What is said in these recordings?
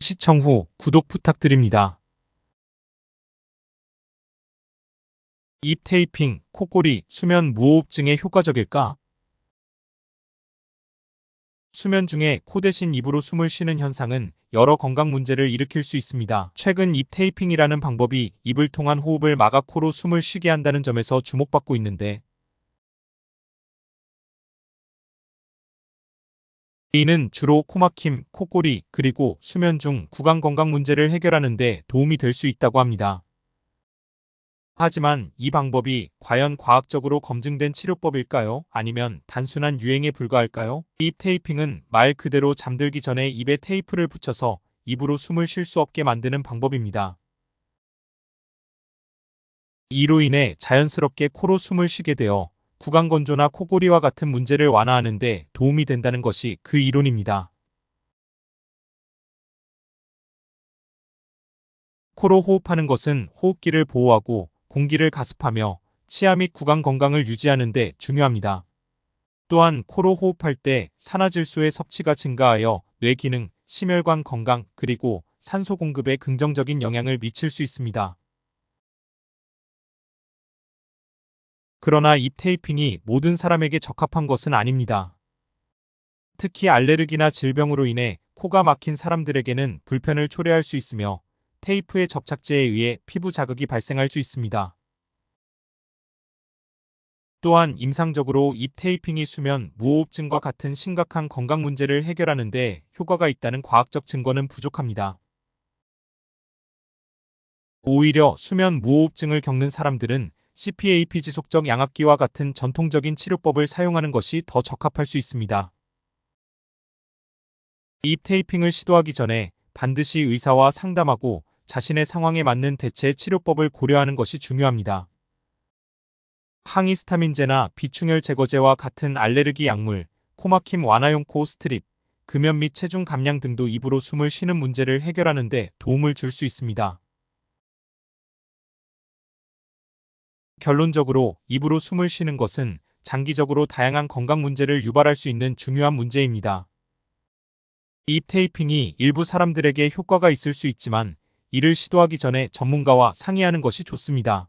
시청 후 구독 부탁드립니다. 입 테이핑, 코골이, 수면 무호흡증에 효과적일까? 수면 중에 코 대신 입으로 숨을 쉬는 현상은 여러 건강 문제를 일으킬 수 있습니다. 최근 입 테이핑이라는 방법이 입을 통한 호흡을 막아 코로 숨을 쉬게 한다는 점에서 주목받고 있는데, 이는 주로 코막힘, 코골이, 그리고 수면 중 구강 건강 문제를 해결하는 데 도움이 될 수 있다고 합니다. 하지만 이 방법이 과연 과학적으로 검증된 치료법일까요? 아니면 단순한 유행에 불과할까요? 입 테이핑은 말 그대로 잠들기 전에 입에 테이프를 붙여서 입으로 숨을 쉴 수 없게 만드는 방법입니다. 이로 인해 자연스럽게 코로 숨을 쉬게 되어 구강 건조나 코골이와 같은 문제를 완화하는 데 도움이 된다는 것이 그 이론입니다. 코로 호흡하는 것은 호흡기를 보호하고 공기를 가습하며 치아 및 구강 건강을 유지하는 데 중요합니다. 또한 코로 호흡할 때 산화질소의 섭취가 증가하여 뇌 기능, 심혈관 건강, 그리고 산소 공급에 긍정적인 영향을 미칠 수 있습니다. 그러나 입 테이핑이 모든 사람에게 적합한 것은 아닙니다. 특히 알레르기나 질병으로 인해 코가 막힌 사람들에게는 불편을 초래할 수 있으며 테이프의 접착제에 의해 피부 자극이 발생할 수 있습니다. 또한 임상적으로 입 테이핑이 수면 무호흡증과 같은 심각한 건강 문제를 해결하는 데 효과가 있다는 과학적 증거는 부족합니다. 오히려 수면 무호흡증을 겪는 사람들은 CPAP 지속적 양압기와 같은 전통적인 치료법을 사용하는 것이 더 적합할 수 있습니다. 입 테이핑을 시도하기 전에 반드시 의사와 상담하고 자신의 상황에 맞는 대체 치료법을 고려하는 것이 중요합니다. 항히스타민제나 비충혈 제거제와 같은 알레르기 약물, 코막힘 완화용 코 스트립, 금연 및 체중 감량 등도 입으로 숨을 쉬는 문제를 해결하는 데 도움을 줄 수 있습니다. 결론적으로 입으로 숨을 쉬는 것은 장기적으로 다양한 건강 문제를 유발할 수 있는 중요한 문제입니다. 입 테이핑이 일부 사람들에게 효과가 있을 수 있지만 이를 시도하기 전에 전문가와 상의하는 것이 좋습니다.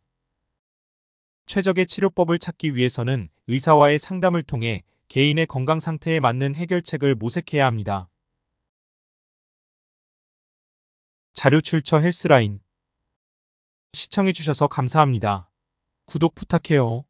최적의 치료법을 찾기 위해서는 의사와의 상담을 통해 개인의 건강 상태에 맞는 해결책을 모색해야 합니다. 자료 출처 헬스라인. 시청해주셔서 감사합니다. 구독 부탁해요.